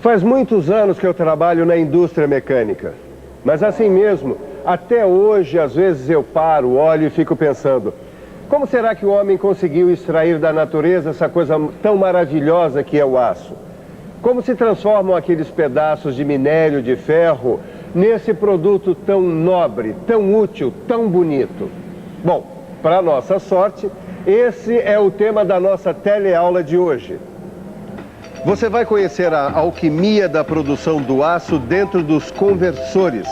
Faz muitos anos que eu trabalho na indústria mecânica. Mas assim mesmo, até hoje, às vezes eu paro, olho e fico pensando: como será que o homem conseguiu extrair da natureza essa coisa tão maravilhosa que é o aço? Como se transformam aqueles pedaços de minério de ferro nesse produto tão nobre, tão útil, tão bonito? Bom, para nossa sorte, esse é o tema da nossa teleaula de hoje. Você vai conhecer a alquimia da produção do aço dentro dos conversores,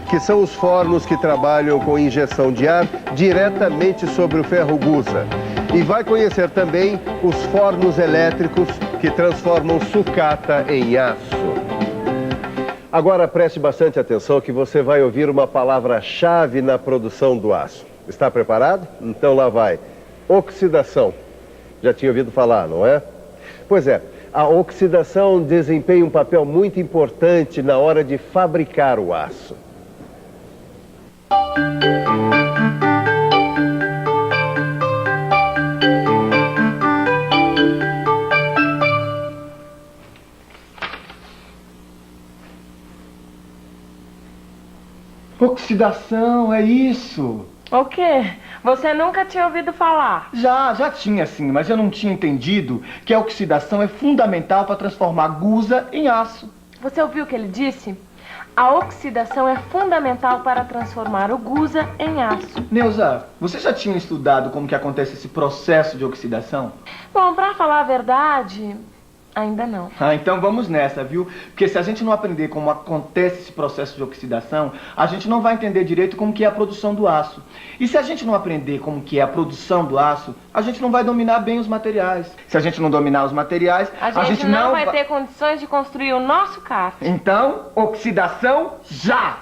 que são os fornos que trabalham com injeção de ar diretamente sobre o ferro gusa. E vai conhecer também os fornos elétricos que transformam sucata em aço. Agora preste bastante atenção que você vai ouvir uma palavra-chave na produção do aço. Está preparado? Então lá vai. Oxidação. Já tinha ouvido falar, não é? Pois é. A oxidação desempenha um papel muito importante na hora de fabricar o aço. Oxidação, é isso. O quê? Você nunca tinha ouvido falar? Já tinha sim, mas eu não tinha entendido que a oxidação é fundamental para transformar gusa em aço. Você ouviu o que ele disse? A oxidação é fundamental para transformar o gusa em aço. Neuza, você já tinha estudado como que acontece esse processo de oxidação? Bom, pra falar a verdade, ainda não. Ah, então vamos nessa, viu? Porque se a gente não aprender como acontece esse processo de oxidação, a gente não vai entender direito como que é a produção do aço. E se a gente não aprender como que é a produção do aço, a gente não vai dominar bem os materiais. Se a gente não dominar os materiais, a gente não vai ter condições de construir o nosso carro. Então, oxidação já!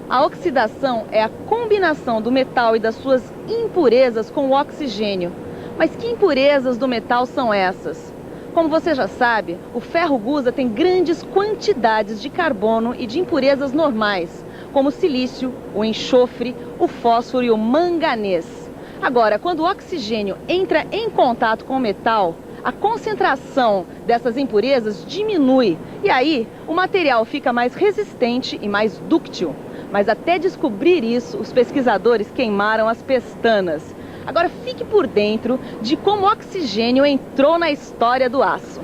A oxidação é a combinação do metal e das suas impurezas com o oxigênio. Mas que impurezas do metal são essas? Como você já sabe, o ferro gusa tem grandes quantidades de carbono e de impurezas normais, como o silício, o enxofre, o fósforo e o manganês. Agora, quando o oxigênio entra em contato com o metal, a concentração dessas impurezas diminui e aí o material fica mais resistente e mais dúctil. Mas até descobrir isso, os pesquisadores queimaram as pestanas. Agora fique por dentro de como o oxigênio entrou na história do aço.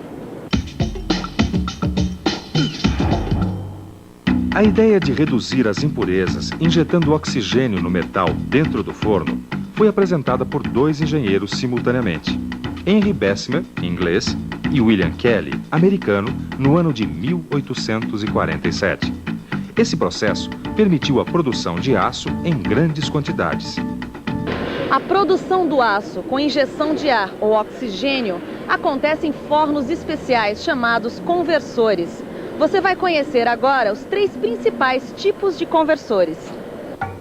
A ideia de reduzir as impurezas injetando oxigênio no metal dentro do forno foi apresentada por dois engenheiros simultaneamente. Henry Bessemer, inglês, e William Kelly, americano, no ano de 1847. Esse processo permitiu a produção de aço em grandes quantidades. A produção do aço com injeção de ar ou oxigênio acontece em fornos especiais chamados conversores. Você vai conhecer agora os três principais tipos de conversores.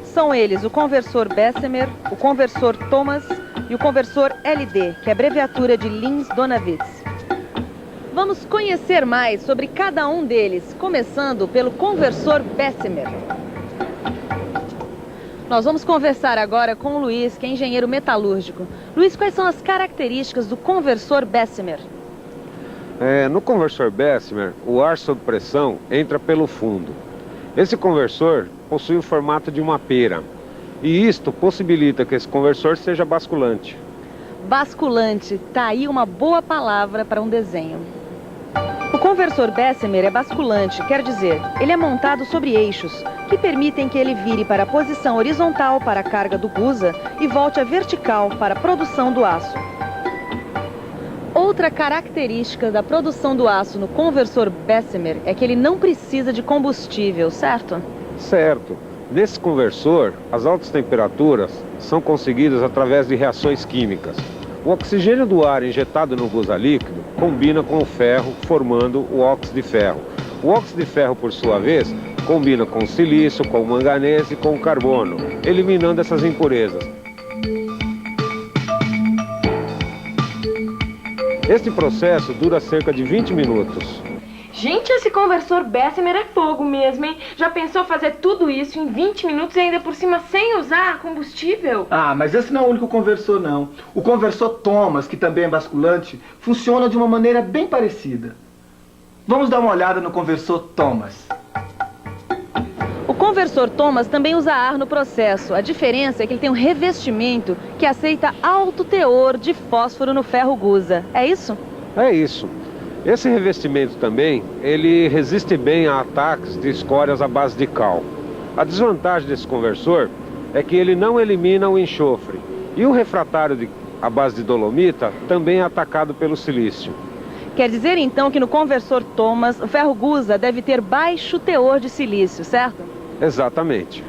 São eles o conversor Bessemer, o conversor Thomas e o conversor LD, que é abreviatura de Linz-Donawitz. Vamos conhecer mais sobre cada um deles, começando pelo conversor Bessemer. Nós vamos conversar agora com o Luiz, que é engenheiro metalúrgico. Luiz, quais são as características do conversor Bessemer? No conversor Bessemer, o ar sob pressão entra pelo fundo. Esse conversor possui o formato de uma pera. E isto possibilita que esse conversor seja basculante. Basculante, tá aí uma boa palavra para um desenho. O conversor Bessemer é basculante, quer dizer, ele é montado sobre eixos, que permitem que ele vire para a posição horizontal para a carga do gusa e volte a vertical para a produção do aço. Outra característica da produção do aço no conversor Bessemer é que ele não precisa de combustível, certo? Certo. Nesse conversor, as altas temperaturas são conseguidas através de reações químicas. O oxigênio do ar injetado no gusa líquido combina com o ferro, formando o óxido de ferro. O óxido de ferro, por sua vez, combina com o silício, com o manganês e com o carbono, eliminando essas impurezas. Este processo dura cerca de 20 minutos. Gente, esse conversor Bessemer é fogo mesmo, hein? Já pensou fazer tudo isso em 20 minutos e ainda por cima sem usar combustível? Ah, mas esse não é o único conversor, não. O conversor Thomas, que também é basculante, funciona de uma maneira bem parecida. Vamos dar uma olhada no conversor Thomas. O conversor Thomas também usa ar no processo. A diferença é que ele tem um revestimento que aceita alto teor de fósforo no ferro gusa. É isso? É isso. Esse revestimento também, ele resiste bem a ataques de escórias à base de cal. A desvantagem desse conversor é que ele não elimina o enxofre. E o refratário à base de dolomita também é atacado pelo silício. Quer dizer então que no conversor Thomas, o ferro gusa deve ter baixo teor de silício, certo? Exatamente.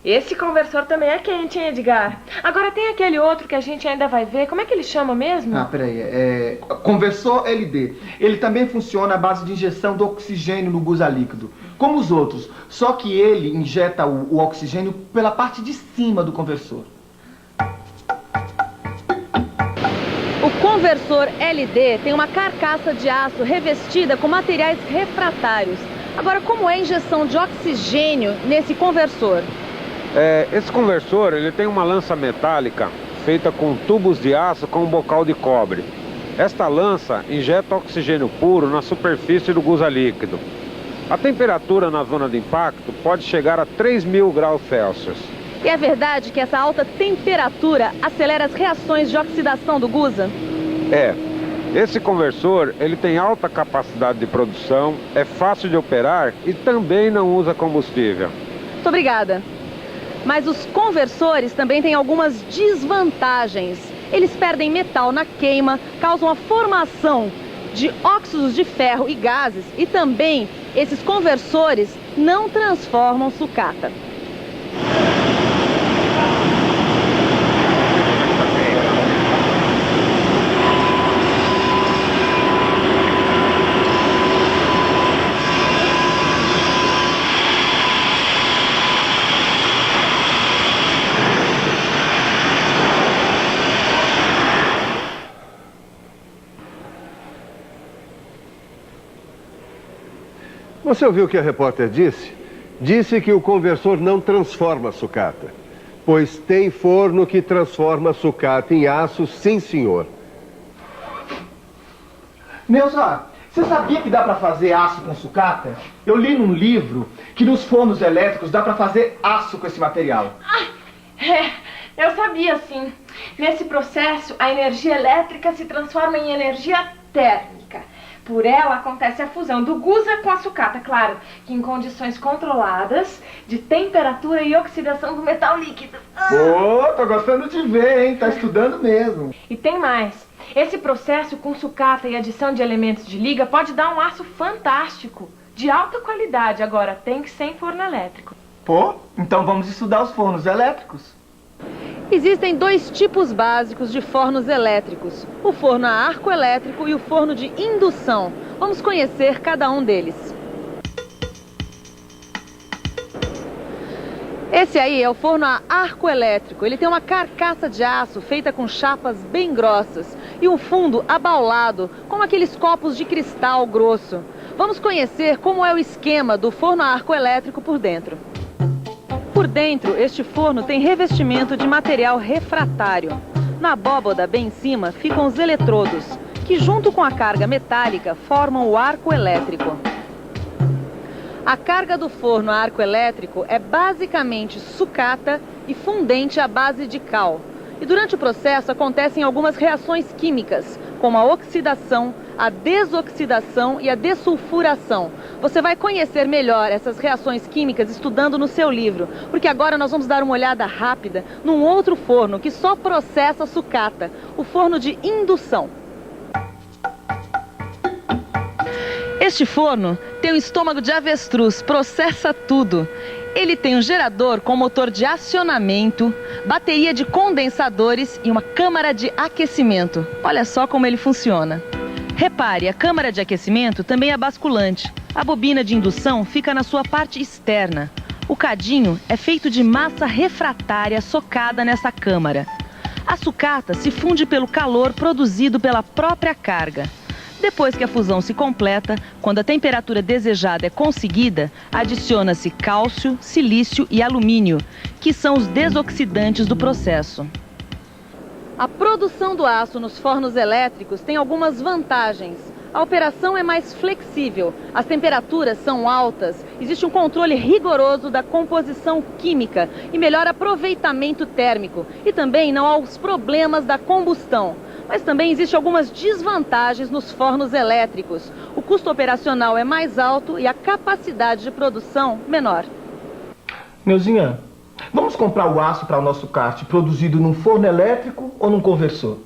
Esse conversor também é quente, hein, Edgar? Agora tem aquele outro que a gente ainda vai ver. Como é que ele chama mesmo? Peraí. Conversor LD. Ele também funciona à base de injeção do oxigênio no gusa líquido, como os outros. Só que ele injeta o oxigênio pela parte de cima do conversor. O conversor LD tem uma carcaça de aço revestida com materiais refratários. Agora, como é a injeção de oxigênio nesse conversor? Esse conversor, ele tem uma lança metálica feita com tubos de aço com um bocal de cobre. Esta lança injeta oxigênio puro na superfície do gusa líquido. A temperatura na zona de impacto pode chegar a 3.000 graus Celsius. E é verdade que essa alta temperatura acelera as reações de oxidação do gusa? Esse conversor, ele tem alta capacidade de produção, é fácil de operar e também não usa combustível. Muito obrigada. Mas os conversores também têm algumas desvantagens. Eles perdem metal na queima, causam a formação de óxidos de ferro e gases, e também esses conversores não transformam sucata. Você ouviu o que a repórter disse? Disse que o conversor não transforma sucata, pois tem forno que transforma sucata em aço, sim, senhor. Neuza, você sabia que dá para fazer aço com sucata? Eu li num livro que nos fornos elétricos dá para fazer aço com esse material. Eu sabia sim. Nesse processo, a energia elétrica se transforma em energia térmica. Por ela acontece a fusão do gusa com a sucata, claro, que em condições controladas de temperatura e oxidação do metal líquido. Tô gostando de ver, hein? Tá estudando mesmo. E tem mais. Esse processo com sucata e adição de elementos de liga pode dar um aço fantástico, de alta qualidade. Agora, tem que ser em forno elétrico. Então vamos estudar os fornos elétricos. Existem dois tipos básicos de fornos elétricos: o forno a arco elétrico e o forno de indução. Vamos conhecer cada um deles. Esse aí é o forno a arco elétrico. Ele tem uma carcaça de aço feita com chapas bem grossas e um fundo abaulado, como aqueles copos de cristal grosso. Vamos conhecer como é o esquema do forno a arco elétrico por dentro. Por dentro, este forno tem revestimento de material refratário. Na abóboda, bem em cima, ficam os eletrodos, que junto com a carga metálica formam o arco elétrico. A carga do forno a arco elétrico é basicamente sucata e fundente à base de cal. E durante o processo acontecem algumas reações químicas, como a oxidação, a desoxidação e a dessulfuração. Você vai conhecer melhor essas reações químicas estudando no seu livro, porque agora nós vamos dar uma olhada rápida num outro forno que só processa sucata, o forno de indução. Este forno tem um estômago de avestruz, processa tudo. Ele tem um gerador com motor de acionamento, bateria de condensadores e uma câmara de aquecimento. Olha só como ele funciona. Repare, a câmara de aquecimento também é basculante. A bobina de indução fica na sua parte externa. O cadinho é feito de massa refratária socada nessa câmara. A sucata se funde pelo calor produzido pela própria carga. Depois que a fusão se completa, quando a temperatura desejada é conseguida, adiciona-se cálcio, silício e alumínio, que são os desoxidantes do processo. A produção do aço nos fornos elétricos tem algumas vantagens. A operação é mais flexível, as temperaturas são altas, existe um controle rigoroso da composição química e melhor aproveitamento térmico. E também não há os problemas da combustão. Mas também existem algumas desvantagens nos fornos elétricos. O custo operacional é mais alto e a capacidade de produção menor. Neuzinha, vamos comprar o aço para o nosso kart produzido num forno elétrico ou num conversor?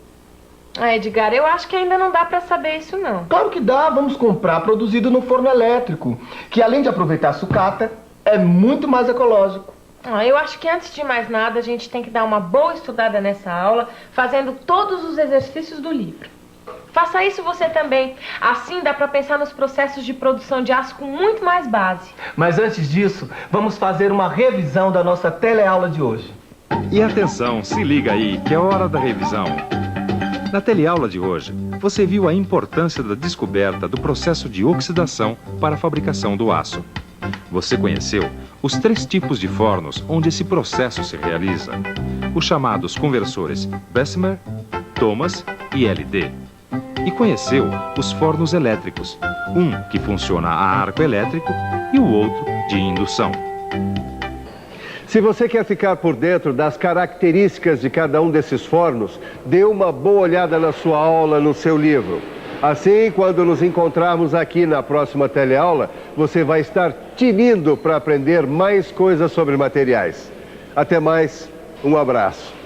Edgar, eu acho que ainda não dá pra saber isso, não. Claro que dá, vamos comprar produzido no forno elétrico, que além de aproveitar a sucata, é muito mais ecológico. Eu acho que antes de mais nada a gente tem que dar uma boa estudada nessa aula, fazendo todos os exercícios do livro. Faça isso você também, assim dá pra pensar nos processos de produção de aço com muito mais base. Mas antes disso, vamos fazer uma revisão da nossa teleaula de hoje. E atenção, se liga aí, que é hora da revisão. Na teleaula de hoje, você viu a importância da descoberta do processo de oxidação para a fabricação do aço. Você conheceu os 3 tipos de fornos onde esse processo se realiza, os chamados conversores Bessemer, Thomas e LD. E conheceu os fornos elétricos, um que funciona a arco elétrico e o outro de indução. Se você quer ficar por dentro das características de cada um desses fornos, dê uma boa olhada na sua aula, no seu livro. Assim, quando nos encontrarmos aqui na próxima teleaula, você vai estar tinindo para aprender mais coisas sobre materiais. Até mais, um abraço.